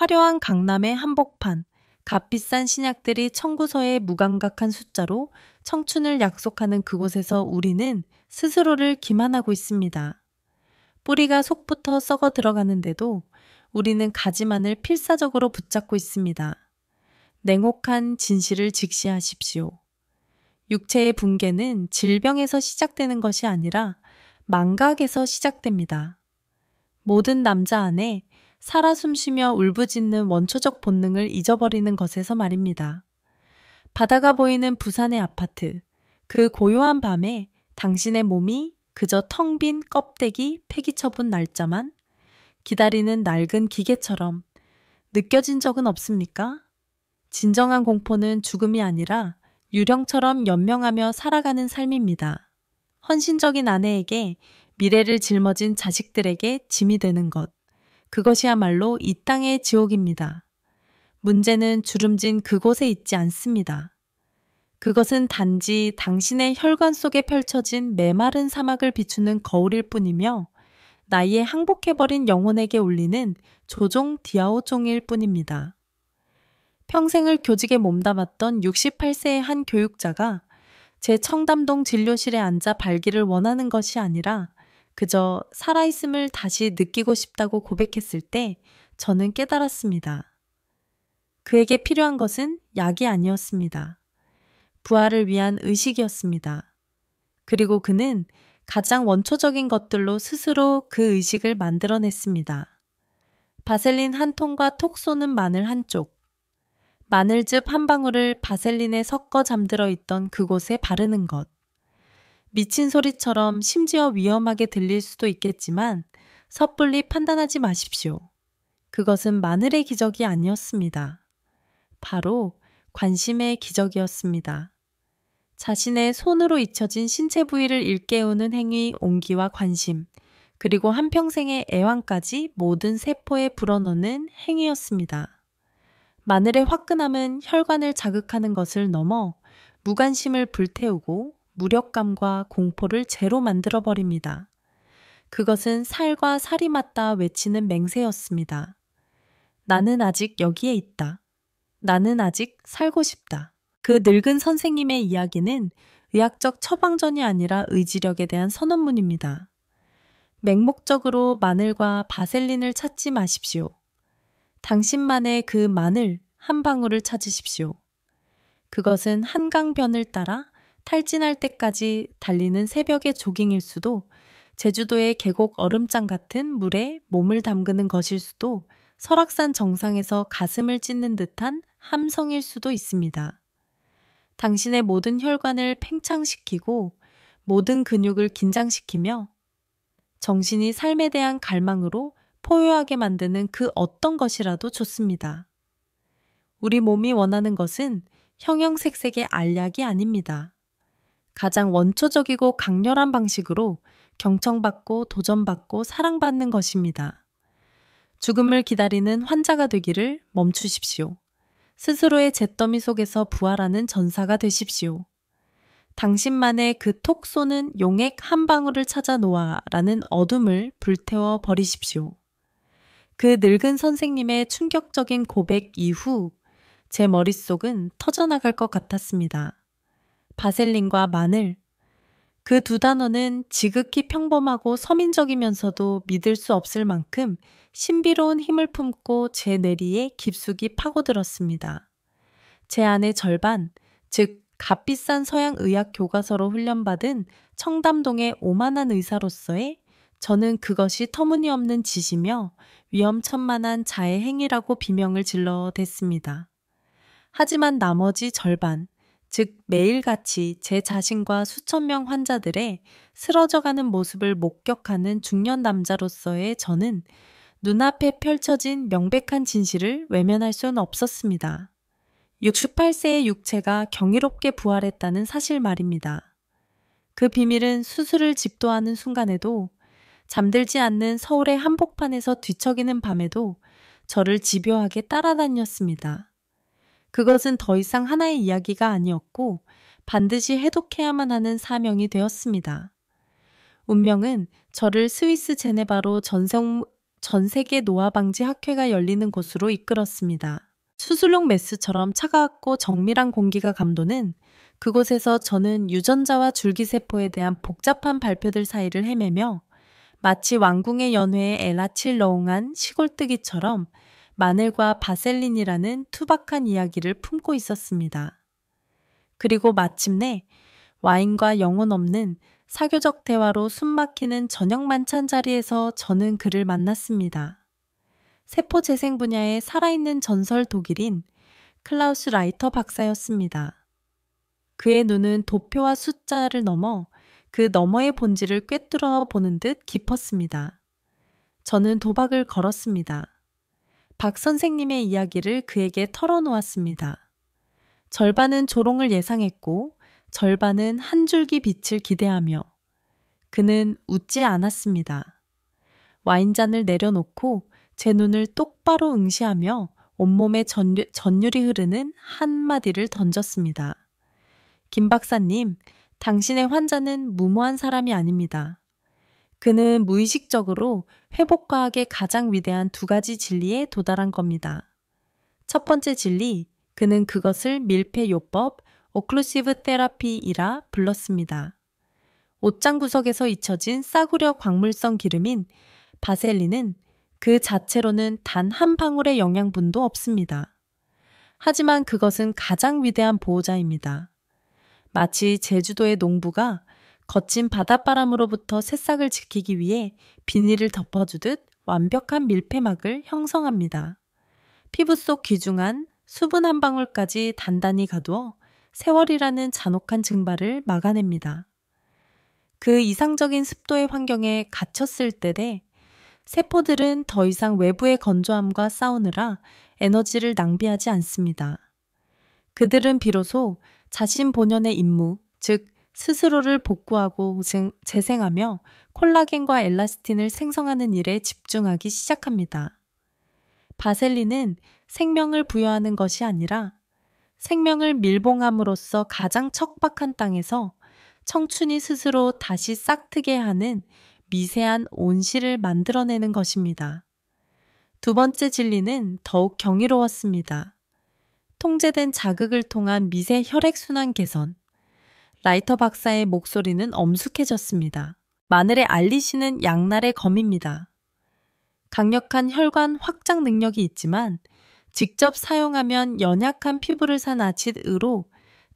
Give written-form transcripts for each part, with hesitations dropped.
화려한 강남의 한복판, 값비싼 신약들이 청구서에 무감각한 숫자로 청춘을 약속하는 그곳에서 우리는 스스로를 기만하고 있습니다. 뿌리가 속부터 썩어 들어가는데도 우리는 가지만을 필사적으로 붙잡고 있습니다. 냉혹한 진실을 직시하십시오. 육체의 붕괴는 질병에서 시작되는 것이 아니라 망각에서 시작됩니다. 모든 남자 안에 살아 숨쉬며 울부짖는 원초적 본능을 잊어버리는 것에서 말입니다. 바다가 보이는 부산의 아파트, 그 고요한 밤에 당신의 몸이 그저 텅 빈 껍데기 폐기처분 날짜만 기다리는 낡은 기계처럼 느껴진 적은 없습니까? 진정한 공포는 죽음이 아니라 유령처럼 연명하며 살아가는 삶입니다. 헌신적인 아내에게 미래를 짊어진 자식들에게 짐이 되는 것. 그것이야말로 이 땅의 지옥입니다. 문제는 주름진 그곳에 있지 않습니다. 그것은 단지 당신의 혈관 속에 펼쳐진 메마른 사막을 비추는 거울일 뿐이며 나이에 항복해버린 영혼에게 울리는 조종 디아오종일 뿐입니다. 평생을 교직에 몸담았던 68세의 한 교육자가 제 청담동 진료실에 앉아 발기를 원하는 것이 아니라 그저 살아있음을 다시 느끼고 싶다고 고백했을 때 저는 깨달았습니다. 그에게 필요한 것은 약이 아니었습니다. 부활을 위한 의식이었습니다. 그리고 그는 가장 원초적인 것들로 스스로 그 의식을 만들어냈습니다. 바셀린 한 통과 톡 쏘는 마늘 한쪽, 마늘즙 한 방울을 바셀린에 섞어 잠들어 있던 그곳에 바르는 것. 미친 소리처럼 심지어 위험하게 들릴 수도 있겠지만 섣불리 판단하지 마십시오. 그것은 마늘의 기적이 아니었습니다. 바로 관심의 기적이었습니다. 자신의 손으로 잊혀진 신체 부위를 일깨우는 행위, 온기와 관심, 그리고 한평생의 애환까지 모든 세포에 불어넣는 행위였습니다. 마늘의 화끈함은 혈관을 자극하는 것을 넘어 무관심을 불태우고 무력감과 공포를 제로 만들어버립니다. 그것은 살과 살이 맞닿아 외치는 맹세였습니다. 나는 아직 여기에 있다. 나는 아직 살고 싶다. 그 늙은 선생님의 이야기는 의학적 처방전이 아니라 의지력에 대한 선언문입니다. 맹목적으로 마늘과 바셀린을 찾지 마십시오. 당신만의 그 마늘 한 방울을 찾으십시오. 그것은 한강변을 따라 탈진할 때까지 달리는 새벽의 조깅일 수도, 제주도의 계곡 얼음장 같은 물에 몸을 담그는 것일 수도, 설악산 정상에서 가슴을 찢는 듯한 함성일 수도 있습니다. 당신의 모든 혈관을 팽창시키고 모든 근육을 긴장시키며 정신이 삶에 대한 갈망으로 포효하게 만드는 그 어떤 것이라도 좋습니다. 우리 몸이 원하는 것은 형형색색의 알약이 아닙니다. 가장 원초적이고 강렬한 방식으로 경청받고 도전받고 사랑받는 것입니다. 죽음을 기다리는 환자가 되기를 멈추십시오. 스스로의 잿더미 속에서 부활하는 전사가 되십시오. 당신만의 그 톡 쏘는 용액 한 방울을 찾아 놓아라는 어둠을 불태워 버리십시오. 그 늙은 선생님의 충격적인 고백 이후 제 머릿속은 터져나갈 것 같았습니다. 바셀린과 마늘, 그 두 단어는 지극히 평범하고 서민적이면서도 믿을 수 없을 만큼 신비로운 힘을 품고 제 뇌리에 깊숙이 파고들었습니다. 제 안의 절반, 즉 값비싼 서양 의학 교과서로 훈련받은 청담동의 오만한 의사로서의 저는 그것이 터무니없는 짓이며 위험천만한 자해 행위라고 비명을 질러댔습니다. 하지만 나머지 절반, 즉 매일같이 제 자신과 수천 명 환자들의 쓰러져가는 모습을 목격하는 중년 남자로서의 저는 눈앞에 펼쳐진 명백한 진실을 외면할 수는 없었습니다. 68세의 육체가 경이롭게 부활했다는 사실 말입니다. 그 비밀은 수술을 집도하는 순간에도 잠들지 않는 서울의 한복판에서 뒤척이는 밤에도 저를 집요하게 따라다녔습니다. 그것은 더 이상 하나의 이야기가 아니었고 반드시 해독해야만 하는 사명이 되었습니다. 운명은 저를 스위스 제네바로 전 세계 노화방지 학회가 열리는 곳으로 이끌었습니다. 수술용 메스처럼 차가웠고 정밀한 공기가 감도는 그곳에서 저는 유전자와 줄기세포에 대한 복잡한 발표들 사이를 헤매며 마치 왕궁의 연회에 엘라칠러웅한 시골뜨기처럼 마늘과 바셀린이라는 투박한 이야기를 품고 있었습니다. 그리고 마침내 와인과 영혼 없는 사교적 대화로 숨막히는 저녁 만찬 자리에서 저는 그를 만났습니다. 세포 재생 분야의 살아있는 전설 독일인 클라우스 라이터 박사였습니다. 그의 눈은 도표와 숫자를 넘어 그 너머의 본질을 꿰뚫어 보는 듯 깊었습니다. 저는 도박을 걸었습니다. 박 선생님의 이야기를 그에게 털어놓았습니다. 절반은 조롱을 예상했고 절반은 한 줄기 빛을 기대하며 그는 웃지 않았습니다. 와인잔을 내려놓고 제 눈을 똑바로 응시하며 온몸에 전율이 흐르는 한마디를 던졌습니다. 김 박사님, 당신의 환자는 무모한 사람이 아닙니다. 그는 무의식적으로 회복과학의 가장 위대한 두 가지 진리에 도달한 겁니다. 첫 번째 진리, 그는 그것을 밀폐요법, 오클루시브 테라피이라 불렀습니다. 옷장 구석에서 잊혀진 싸구려 광물성 기름인 바셀린은 그 자체로는 단 한 방울의 영양분도 없습니다. 하지만 그것은 가장 위대한 보호자입니다. 마치 제주도의 농부가 거친 바닷바람으로부터 새싹을 지키기 위해 비닐을 덮어주듯 완벽한 밀폐막을 형성합니다. 피부 속 귀중한 수분 한 방울까지 단단히 가두어 세월이라는 잔혹한 증발을 막아냅니다. 그 이상적인 습도의 환경에 갇혔을 때에 세포들은 더 이상 외부의 건조함과 싸우느라 에너지를 낭비하지 않습니다. 그들은 비로소 자신 본연의 임무, 즉 스스로를 복구하고 재생하며 콜라겐과 엘라스틴을 생성하는 일에 집중하기 시작합니다. 바셀린은 생명을 부여하는 것이 아니라 생명을 밀봉함으로써 가장 척박한 땅에서 청춘이 스스로 다시 싹트게 하는 미세한 온실을 만들어내는 것입니다. 두 번째 진리는 더욱 경이로웠습니다. 통제된 자극을 통한 미세 혈액순환 개선. 라이터 박사의 목소리는 엄숙해졌습니다. 마늘에 알리시는 양날의 검입니다. 강력한 혈관 확장 능력이 있지만 직접 사용하면 연약한 피부를 산 아치드로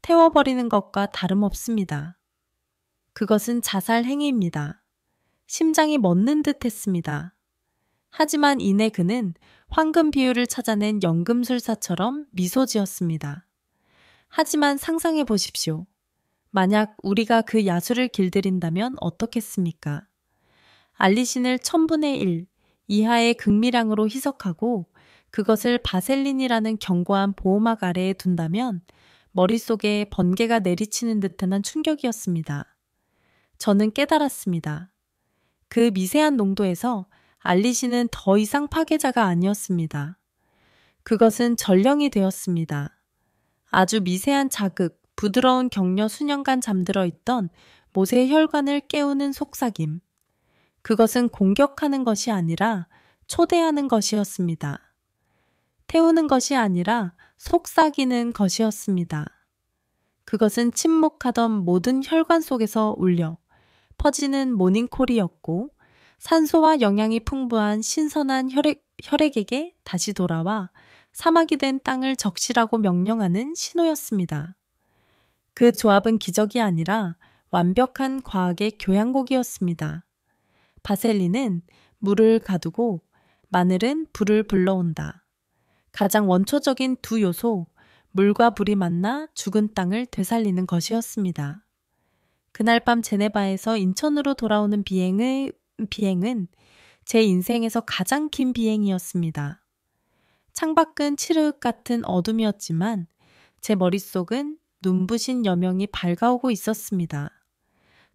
태워버리는 것과 다름없습니다. 그것은 자살 행위입니다. 심장이 멎는 듯 했습니다. 하지만 이내 그는 황금 비율을 찾아낸 연금술사처럼 미소 지었습니다. 하지만 상상해 보십시오. 만약 우리가 그 야수를 길들인다면 어떻겠습니까? 알리신을 1000분의 1 이하의 극미량으로 희석하고 그것을 바셀린이라는 견고한 보호막 아래에 둔다면 머릿속에 번개가 내리치는 듯한 충격이었습니다. 저는 깨달았습니다. 그 미세한 농도에서 알리신은 더 이상 파괴자가 아니었습니다. 그것은 전령이 되었습니다. 아주 미세한 자극, 부드러운 격려 수년간 잠들어 있던 못의 혈관을 깨우는 속삭임. 그것은 공격하는 것이 아니라 초대하는 것이었습니다. 태우는 것이 아니라 속삭이는 것이었습니다. 그것은 침묵하던 모든 혈관 속에서 울려 퍼지는 모닝콜이었고 산소와 영양이 풍부한 신선한 혈액에게 다시 돌아와 사막이 된 땅을 적시라고 명령하는 신호였습니다. 그 조합은 기적이 아니라 완벽한 과학의 교향곡이었습니다. 바셀린은 물을 가두고 마늘은 불을 불러온다. 가장 원초적인 두 요소, 물과 불이 만나 죽은 땅을 되살리는 것이었습니다. 그날 밤 제네바에서 인천으로 돌아오는 비행은 제 인생에서 가장 긴 비행이었습니다. 창밖은 칠흑 같은 어둠이었지만 제 머릿속은 눈부신 여명이 밝아오고 있었습니다.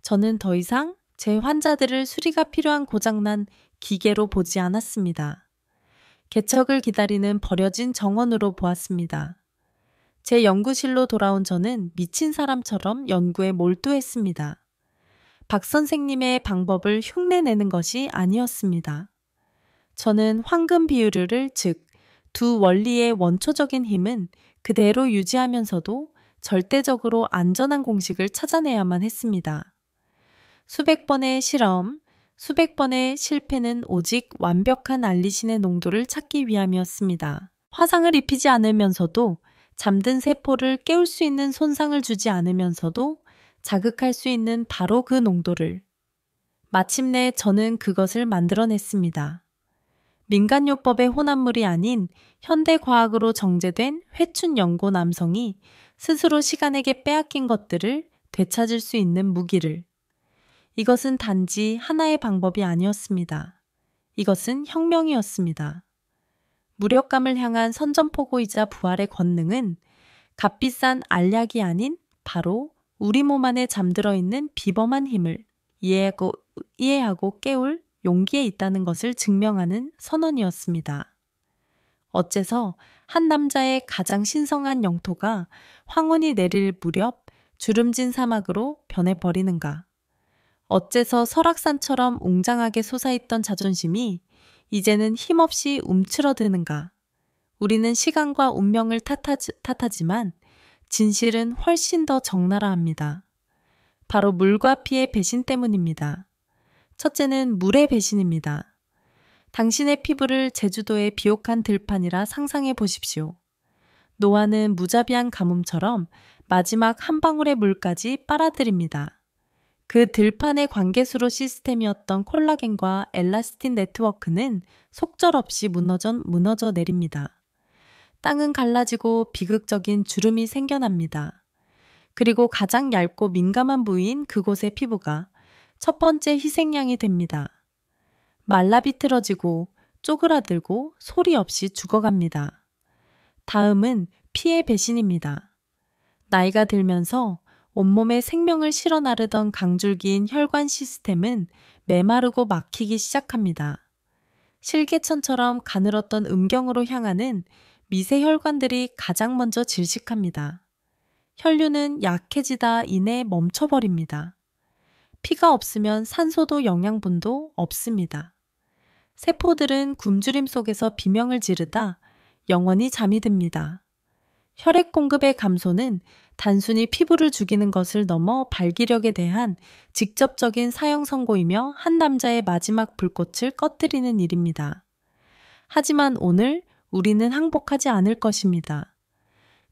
저는 더 이상 제 환자들을 수리가 필요한 고장난 기계로 보지 않았습니다. 개척을 기다리는 버려진 정원으로 보았습니다. 제 연구실로 돌아온 저는 미친 사람처럼 연구에 몰두했습니다. 박 선생님의 방법을 흉내내는 것이 아니었습니다. 저는 황금 비율을 즉 두 원리의 원초적인 힘은 그대로 유지하면서도 절대적으로 안전한 공식을 찾아내야만 했습니다. 수백 번의 실험, 수백 번의 실패는 오직 완벽한 알리신의 농도를 찾기 위함이었습니다. 화상을 입히지 않으면서도 잠든 세포를 깨울 수 있는 손상을 주지 않으면서도 자극할 수 있는 바로 그 농도를. 마침내 저는 그것을 만들어냈습니다. 민간요법의 혼합물이 아닌 현대과학으로 정제된 회춘 연고 남성이 스스로 시간에게 빼앗긴 것들을 되찾을 수 있는 무기를. 이것은 단지 하나의 방법이 아니었습니다. 이것은 혁명이었습니다. 무력감을 향한 선전포고이자 부활의 권능은 값비싼 알약이 아닌 바로 우리 몸 안에 잠들어 있는 비범한 힘을 이해하고 깨울 용기에 있다는 것을 증명하는 선언이었습니다. 어째서 한 남자의 가장 신성한 영토가 황혼이 내릴 무렵 주름진 사막으로 변해버리는가? 어째서 설악산처럼 웅장하게 솟아있던 자존심이 이제는 힘없이 움츠러드는가? 우리는 시간과 운명을 탓하지만 진실은 훨씬 더 적나라합니다. 바로 물과 피의 배신 때문입니다. 첫째는 물의 배신입니다. 당신의 피부를 제주도의 비옥한 들판이라 상상해 보십시오. 노아는 무자비한 가뭄처럼 마지막 한 방울의 물까지 빨아들입니다. 그 들판의 관계수로 시스템이었던 콜라겐과 엘라스틴 네트워크는 속절없이 무너져 내립니다. 땅은 갈라지고 비극적인 주름이 생겨납니다. 그리고 가장 얇고 민감한 부위인 그곳의 피부가 첫 번째 희생양이 됩니다. 말라 비틀어지고 쪼그라들고 소리 없이 죽어갑니다. 다음은 피의 배신입니다. 나이가 들면서 온몸에 생명을 실어 나르던 강줄기인 혈관 시스템은 메마르고 막히기 시작합니다. 실개천처럼 가늘었던 음경으로 향하는 미세 혈관들이 가장 먼저 질식합니다. 혈류는 약해지다 이내 멈춰버립니다. 피가 없으면 산소도 영양분도 없습니다. 세포들은 굶주림 속에서 비명을 지르다 영원히 잠이 듭니다. 혈액 공급의 감소는 단순히 피부를 죽이는 것을 넘어 발기력에 대한 직접적인 사형 선고이며 한 남자의 마지막 불꽃을 꺼뜨리는 일입니다. 하지만 오늘 우리는 항복하지 않을 것입니다.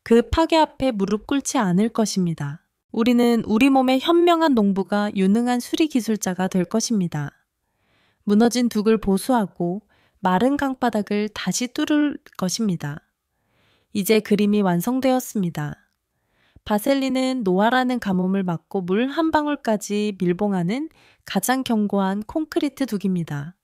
그 파괴 앞에 무릎 꿇지 않을 것입니다. 우리는 우리 몸의 현명한 농부가 유능한 수리 기술자가 될 것입니다. 무너진 둑을 보수하고 마른 강바닥을 다시 뚫을 것입니다. 이제 그림이 완성되었습니다. 바셀린은 노화라는 가뭄을 막고 물 한 방울까지 밀봉하는 가장 견고한 콘크리트 둑입니다.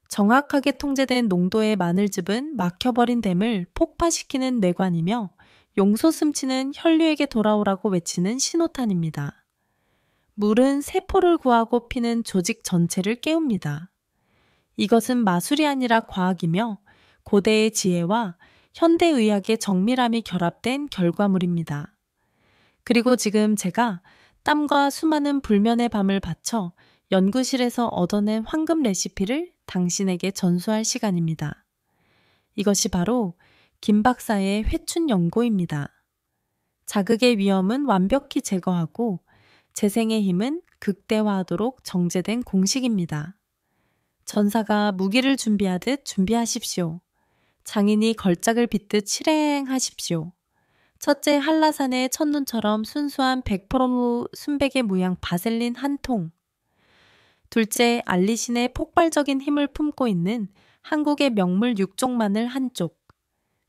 정확하게 통제된 농도의 마늘즙은 막혀버린 댐을 폭파시키는 뇌관이며 용솟 숨치는 혈류에게 돌아오라고 외치는 신호탄입니다. 물은 세포를 구하고 피는 조직 전체를 깨웁니다. 이것은 마술이 아니라 과학이며 고대의 지혜와 현대의학의 정밀함이 결합된 결과물입니다. 그리고 지금 제가 땀과 수많은 불면의 밤을 바쳐 연구실에서 얻어낸 황금 레시피를 당신에게 전수할 시간입니다. 이것이 바로 김 박사의 회춘 연고입니다. 자극의 위험은 완벽히 제거하고 재생의 힘은 극대화하도록 정제된 공식입니다. 전사가 무기를 준비하듯 준비하십시오. 장인이 걸작을 빚듯 실행하십시오. 첫째 한라산의 첫눈처럼 순수한 100% 순백의 모양 바셀린 한 통. 둘째 알리신의 폭발적인 힘을 품고 있는 한국의 명물 육종 마늘 한 쪽.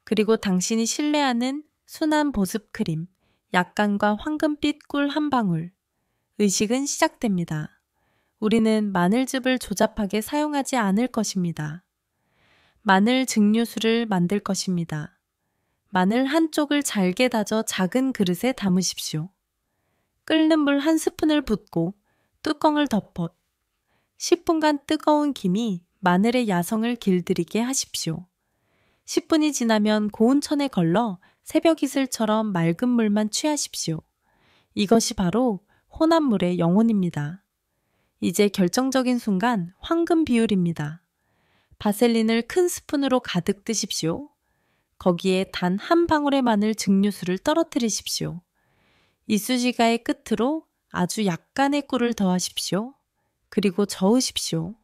그리고 당신이 신뢰하는 순한 보습 크림, 약간과 황금빛 꿀 한 방울. 의식은 시작됩니다. 우리는 마늘즙을 조잡하게 사용하지 않을 것입니다. 마늘 증류수를 만들 것입니다. 마늘 한쪽을 잘게 다져 작은 그릇에 담으십시오. 끓는 물 한 스푼을 붓고 뚜껑을 덮어 10분간 뜨거운 김이 마늘의 야성을 길들이게 하십시오. 10분이 지나면 고운 천에 걸러 새벽 이슬처럼 맑은 물만 취하십시오. 이것이 바로 혼합물의 영혼입니다. 이제 결정적인 순간 황금 비율입니다. 바셀린을 큰 스푼으로 가득 드십시오. 거기에 단 한 방울의 마늘 증류수를 떨어뜨리십시오. 이쑤시개의 끝으로 아주 약간의 꿀을 더하십시오. 그리고 저으십시오.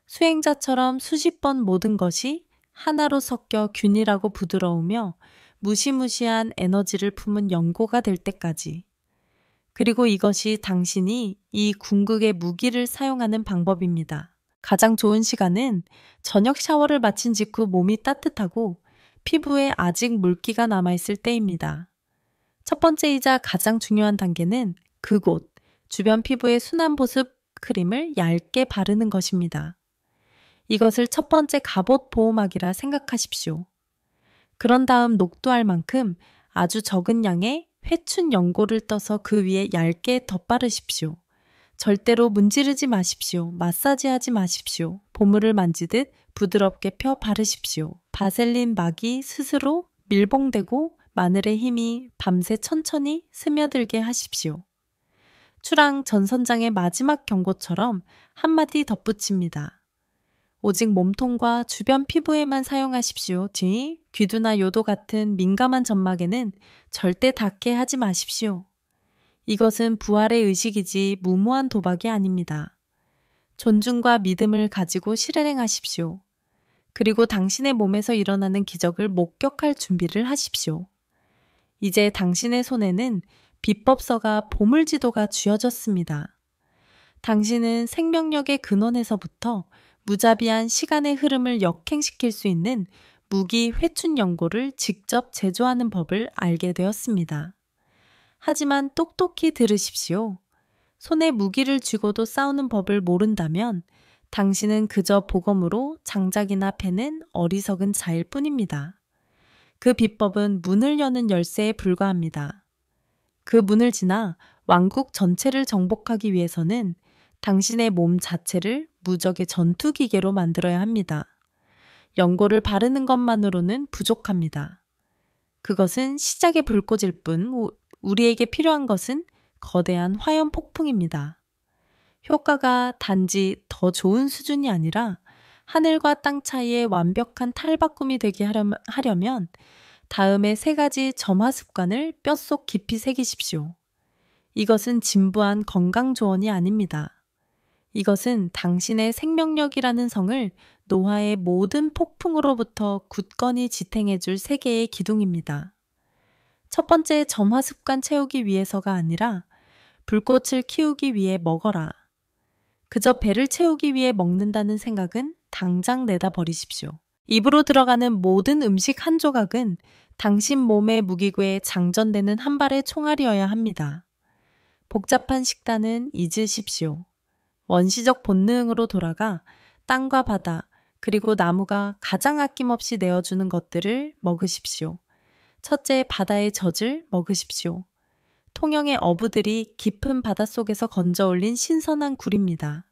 수행자처럼 수십 번 모든 것이 하나로 섞여 균일하고 부드러우며 무시무시한 에너지를 품은 연고가 될 때까지. 그리고 이것이 당신이 이 궁극의 무기를 사용하는 방법입니다. 가장 좋은 시간은 저녁 샤워를 마친 직후 몸이 따뜻하고 피부에 아직 물기가 남아있을 때입니다. 첫 번째이자 가장 중요한 단계는 그곳, 주변 피부에 순한 보습 크림을 얇게 바르는 것입니다. 이것을 첫 번째 갑옷 보호막이라 생각하십시오. 그런 다음 녹두알 만큼 아주 적은 양의 회춘 연고를 떠서 그 위에 얇게 덧바르십시오. 절대로 문지르지 마십시오. 마사지하지 마십시오. 보물을 만지듯 부드럽게 펴 바르십시오. 바셀린 막이 스스로 밀봉되고 마늘의 힘이 밤새 천천히 스며들게 하십시오. 추랑 전선장의 마지막 경고처럼 한마디 덧붙입니다. 오직 몸통과 주변 피부에만 사용하십시오. 귀두나 요도 같은 민감한 점막에는 절대 닿게 하지 마십시오. 이것은 부활의 의식이지 무모한 도박이 아닙니다. 존중과 믿음을 가지고 실행하십시오. 그리고 당신의 몸에서 일어나는 기적을 목격할 준비를 하십시오. 이제 당신의 손에는 비법서가 보물지도가 쥐어졌습니다. 당신은 생명력의 근원에서부터 무자비한 시간의 흐름을 역행시킬 수 있는 무기 회춘 연고를 직접 제조하는 법을 알게 되었습니다. 하지만 똑똑히 들으십시오. 손에 무기를 쥐고도 싸우는 법을 모른다면 당신은 그저 보검으로 장작이나 패는 어리석은 자일 뿐입니다. 그 비법은 문을 여는 열쇠에 불과합니다. 그 문을 지나 왕국 전체를 정복하기 위해서는 당신의 몸 자체를 무적의 전투기계로 만들어야 합니다. 연고를 바르는 것만으로는 부족합니다. 그것은 시작의 불꽃일 뿐 우리에게 필요한 것은 거대한 화염 폭풍입니다. 효과가 단지 더 좋은 수준이 아니라 하늘과 땅 사이의 완벽한 탈바꿈이 되게 하려면 다음의 3가지 점화 습관을 뼛속 깊이 새기십시오. 이것은 진부한 건강 조언이 아닙니다. 이것은 당신의 생명력이라는 성을 노화의 모든 폭풍으로부터 굳건히 지탱해줄 3개의 기둥입니다. 첫 번째 점화 습관 채우기 위해서가 아니라 불꽃을 키우기 위해 먹어라. 그저 배를 채우기 위해 먹는다는 생각은 당장 내다 버리십시오. 입으로 들어가는 모든 음식 한 조각은 당신 몸의 무기고에 장전되는 한 발의 총알이어야 합니다. 복잡한 식단은 잊으십시오. 원시적 본능으로 돌아가 땅과 바다 그리고 나무가 가장 아낌없이 내어주는 것들을 먹으십시오. 첫째, 바다의 젖을 먹으십시오. 통영의 어부들이 깊은 바닷속에서 건져 올린 신선한 굴입니다.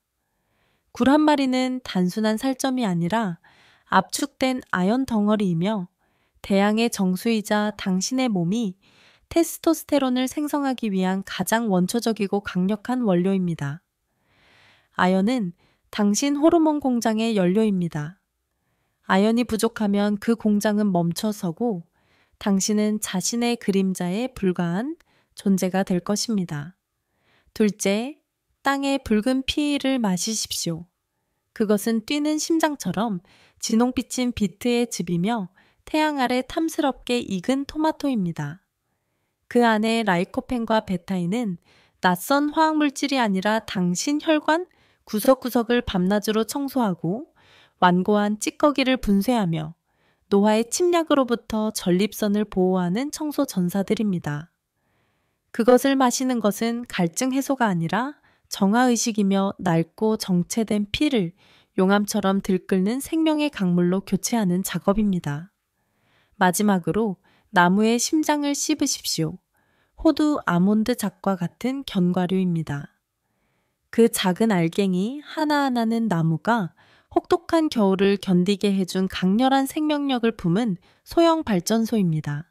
굴 한 마리는 단순한 살점이 아니라 압축된 아연 덩어리이며 대양의 정수이자 당신의 몸이 테스토스테론을 생성하기 위한 가장 원초적이고 강력한 원료입니다. 아연은 당신 호르몬 공장의 연료입니다. 아연이 부족하면 그 공장은 멈춰서고 당신은 자신의 그림자에 불과한 존재가 될 것입니다. 둘째, 땅의 붉은 피를 마시십시오. 그것은 뛰는 심장처럼 진홍빛인 비트의 즙이며 태양 아래 탐스럽게 익은 토마토입니다. 그 안에 라이코펜과 베타인은 낯선 화학물질이 아니라 당신 혈관 구석구석을 밤낮으로 청소하고 완고한 찌꺼기를 분쇄하며 노화의 침략으로부터 전립선을 보호하는 청소 전사들입니다. 그것을 마시는 것은 갈증 해소가 아니라 정화의식이며 낡고 정체된 피를 용암처럼 들끓는 생명의 강물로 교체하는 작업입니다. 마지막으로 나무의 심장을 씹으십시오. 호두 아몬드 작과 같은 견과류입니다. 그 작은 알갱이 하나하나는 나무가 혹독한 겨울을 견디게 해준 강렬한 생명력을 품은 소형 발전소입니다.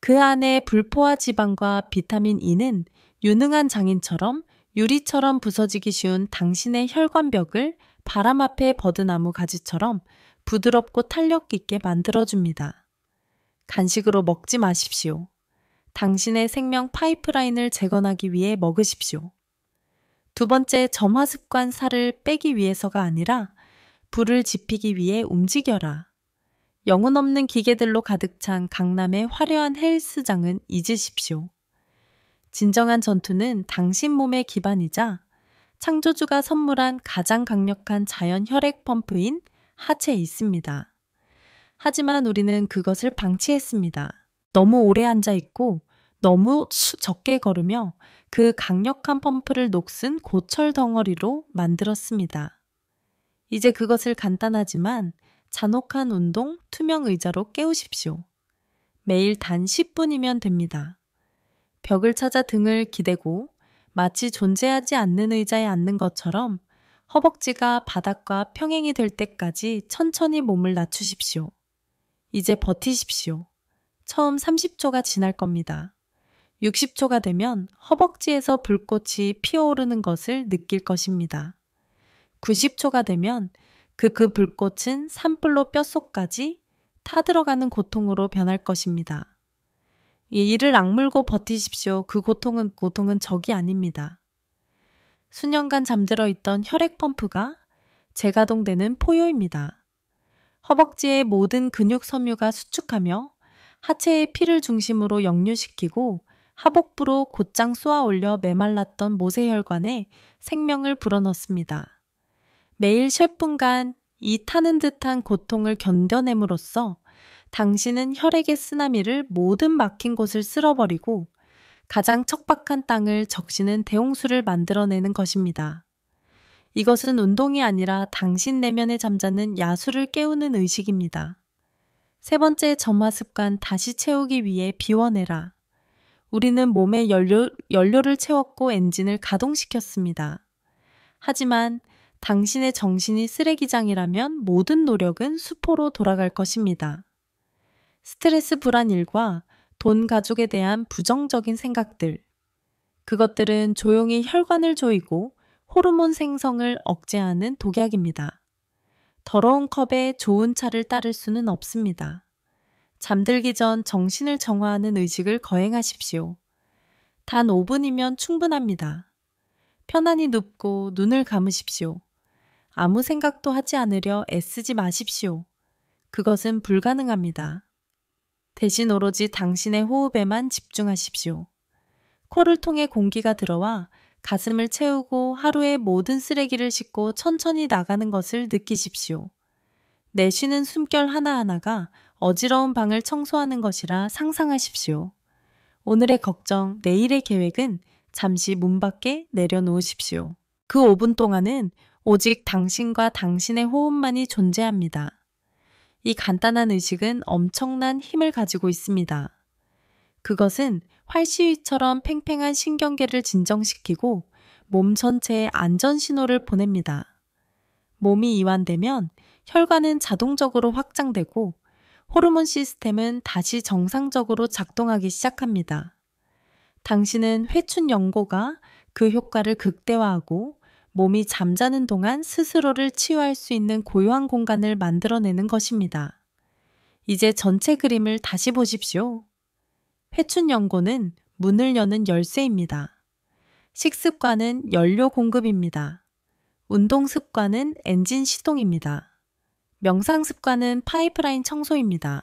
그 안에 불포화 지방과 비타민 E는 유능한 장인처럼 유리처럼 부서지기 쉬운 당신의 혈관벽을 바람 앞에 버드나무 가지처럼 부드럽고 탄력 있게 만들어줍니다. 간식으로 먹지 마십시오. 당신의 생명 파이프라인을 재건하기 위해 먹으십시오. 두 번째, 점화 습관 살을 빼기 위해서가 아니라 불을 지피기 위해 움직여라. 영혼 없는 기계들로 가득 찬 강남의 화려한 헬스장은 잊으십시오. 진정한 전투는 당신 몸의 기반이자 창조주가 선물한 가장 강력한 자연 혈액 펌프인 하체에 있습니다. 하지만 우리는 그것을 방치했습니다. 너무 오래 앉아있고 너무 적게 걸으며 그 강력한 펌프를 녹슨 고철 덩어리로 만들었습니다. 이제 그것을 간단하지만 잔혹한 운동 투명 의자로 깨우십시오. 매일 단 10분이면 됩니다. 벽을 찾아 등을 기대고 마치 존재하지 않는 의자에 앉는 것처럼 허벅지가 바닥과 평행이 될 때까지 천천히 몸을 낮추십시오. 이제 버티십시오. 처음 30초가 지날 겁니다. 60초가 되면 허벅지에서 불꽃이 피어오르는 것을 느낄 것입니다. 90초가 되면 그 불꽃은 산불로 뼛속까지 타들어가는 고통으로 변할 것입니다. 이를 악물고 버티십시오. 그 고통은 적이 아닙니다. 수년간 잠들어 있던 혈액 펌프가 재가동되는 포효입니다. 허벅지의 모든 근육 섬유가 수축하며 하체의 피를 중심으로 역류시키고 하복부로 곧장 쏘아 올려 메말랐던 모세혈관에 생명을 불어넣습니다. 매일 10분간 이 타는 듯한 고통을 견뎌냄으로써 당신은 혈액의 쓰나미를 모든 막힌 곳을 쓸어버리고 가장 척박한 땅을 적시는 대홍수를 만들어내는 것입니다. 이것은 운동이 아니라 당신 내면에 잠자는 야수를 깨우는 의식입니다. 세 번째 점화 습관 다시 채우기 위해 비워내라. 우리는 몸에 연료를 채웠고 엔진을 가동시켰습니다. 하지만 당신의 정신이 쓰레기장이라면 모든 노력은 수포로 돌아갈 것입니다. 스트레스 불안 일과 돈 가족에 대한 부정적인 생각들. 그것들은 조용히 혈관을 조이고 호르몬 생성을 억제하는 독약입니다. 더러운 컵에 좋은 차를 따를 수는 없습니다. 잠들기 전 정신을 정화하는 의식을 거행하십시오. 단 5분이면 충분합니다. 편안히 눕고 눈을 감으십시오. 아무 생각도 하지 않으려 애쓰지 마십시오. 그것은 불가능합니다. 대신 오로지 당신의 호흡에만 집중하십시오. 코를 통해 공기가 들어와 가슴을 채우고 하루의 모든 쓰레기를 싣고 천천히 나가는 것을 느끼십시오. 내쉬는 숨결 하나하나가 어지러운 방을 청소하는 것이라 상상하십시오. 오늘의 걱정, 내일의 계획은 잠시 문 밖에 내려놓으십시오. 그 5분 동안은 오직 당신과 당신의 호흡만이 존재합니다. 이 간단한 의식은 엄청난 힘을 가지고 있습니다. 그것은 활시위처럼 팽팽한 신경계를 진정시키고 몸 전체에 안전 신호를 보냅니다. 몸이 이완되면 혈관은 자동적으로 확장되고 호르몬 시스템은 다시 정상적으로 작동하기 시작합니다. 당신은 회춘 연고가 그 효과를 극대화하고 몸이 잠자는 동안 스스로를 치유할 수 있는 고요한 공간을 만들어내는 것입니다. 이제 전체 그림을 다시 보십시오. 회춘 연고는 문을 여는 열쇠입니다. 식습관은 연료 공급입니다. 운동 습관은 엔진 시동입니다. 명상 습관은 파이프라인 청소입니다.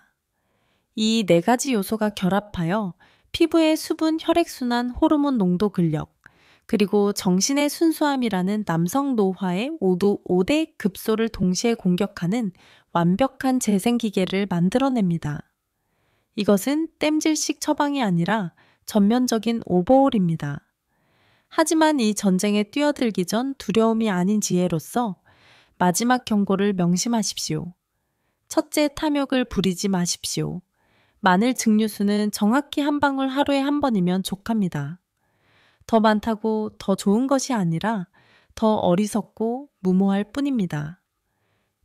이 네 가지 요소가 결합하여 피부의 수분, 혈액순환, 호르몬 농도 근력, 그리고 정신의 순수함이라는 남성 노화의 5대 급소를 동시에 공격하는 완벽한 재생기계를 만들어냅니다. 이것은 땜질식 처방이 아니라 전면적인 오버홀입니다. 하지만 이 전쟁에 뛰어들기 전 두려움이 아닌 지혜로서 마지막 경고를 명심하십시오. 첫째, 탐욕을 부리지 마십시오. 마늘 증류수는 정확히 한 방울 하루에 한 번이면 족합니다. 더 많다고 더 좋은 것이 아니라 더 어리석고 무모할 뿐입니다.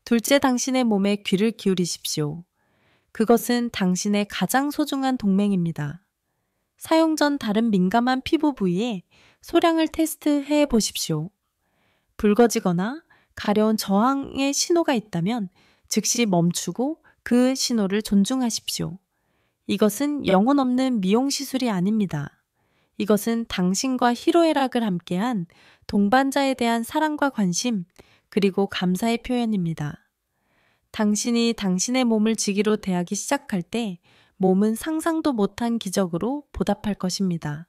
둘째, 당신의 몸에 귀를 기울이십시오. 그것은 당신의 가장 소중한 동맹입니다. 사용 전 다른 민감한 피부 부위에 소량을 테스트해 보십시오. 붉어지거나 가려운 저항의 신호가 있다면 즉시 멈추고 그 신호를 존중하십시오. 이것은 영혼 없는 미용 시술이 아닙니다. 이것은 당신과 희로애락을 함께한 동반자에 대한 사랑과 관심, 그리고 감사의 표현입니다. 당신이 당신의 몸을 지기로 대하기 시작할 때 몸은 상상도 못한 기적으로 보답할 것입니다.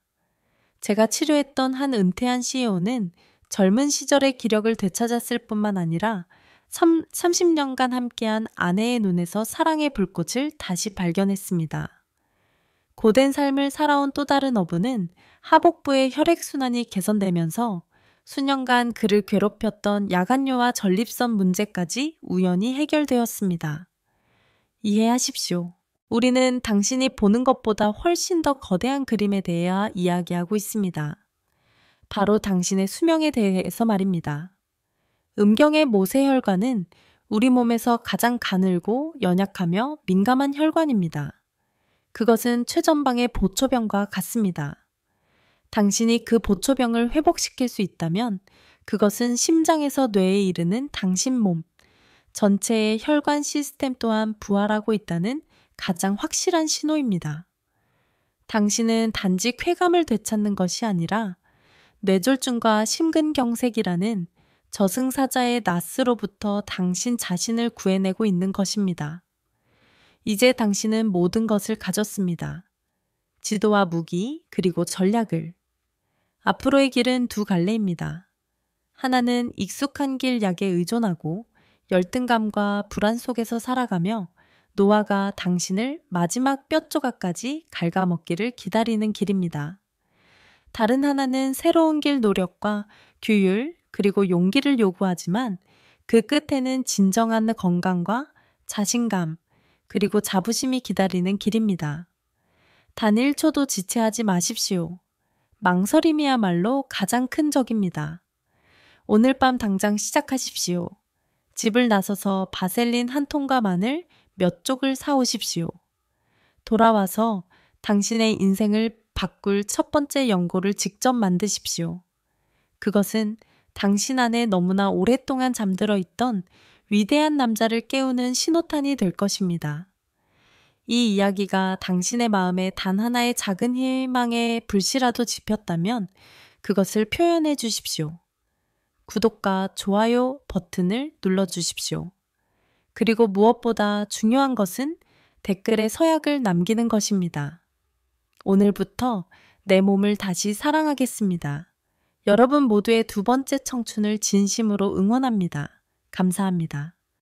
제가 치료했던 한 은퇴한 CEO는 젊은 시절의 기력을 되찾았을 뿐만 아니라 30년간 함께한 아내의 눈에서 사랑의 불꽃을 다시 발견했습니다. 고된 삶을 살아온 또 다른 어부는 하복부의 혈액순환이 개선되면서 수년간 그를 괴롭혔던 야간뇨와 전립선 문제까지 우연히 해결되었습니다. 이해하십시오. 우리는 당신이 보는 것보다 훨씬 더 거대한 그림에 대해 이야기하고 있습니다. 바로 당신의 수명에 대해서 말입니다. 음경의 모세혈관은 우리 몸에서 가장 가늘고 연약하며 민감한 혈관입니다. 그것은 최전방의 보초병과 같습니다. 당신이 그 보초병을 회복시킬 수 있다면 그것은 심장에서 뇌에 이르는 당신 몸, 전체의 혈관 시스템 또한 부활하고 있다는 가장 확실한 신호입니다. 당신은 단지 쾌감을 되찾는 것이 아니라 뇌졸중과 심근경색이라는 저승사자의 낫스로부터 당신 자신을 구해내고 있는 것입니다. 이제 당신은 모든 것을 가졌습니다. 지도와 무기, 그리고 전략을. 앞으로의 길은 두 갈래입니다. 하나는 익숙한 길 약에 의존하고 열등감과 불안 속에서 살아가며 노아가 당신을 마지막 뼈 조각까지 갉아먹기를 기다리는 길입니다. 다른 하나는 새로운 길 노력과 규율 그리고 용기를 요구하지만 그 끝에는 진정한 건강과 자신감 그리고 자부심이 기다리는 길입니다. 단 1초도 지체하지 마십시오. 망설임이야말로 가장 큰 적입니다. 오늘 밤 당장 시작하십시오. 집을 나서서 바셀린 한 통과 마늘 몇 쪽을 사오십시오. 돌아와서 당신의 인생을 바꿀 첫 번째 연고를 직접 만드십시오. 그것은 당신 안에 너무나 오랫동안 잠들어 있던 위대한 남자를 깨우는 신호탄이 될 것입니다. 이 이야기가 당신의 마음에 단 하나의 작은 희망의 불씨라도 지폈다면 그것을 표현해 주십시오. 구독과 좋아요 버튼을 눌러주십시오. 그리고 무엇보다 중요한 것은 댓글에 서약을 남기는 것입니다. 오늘부터 내 몸을 다시 사랑하겠습니다. 여러분 모두의 두 번째 청춘을 진심으로 응원합니다. 감사합니다.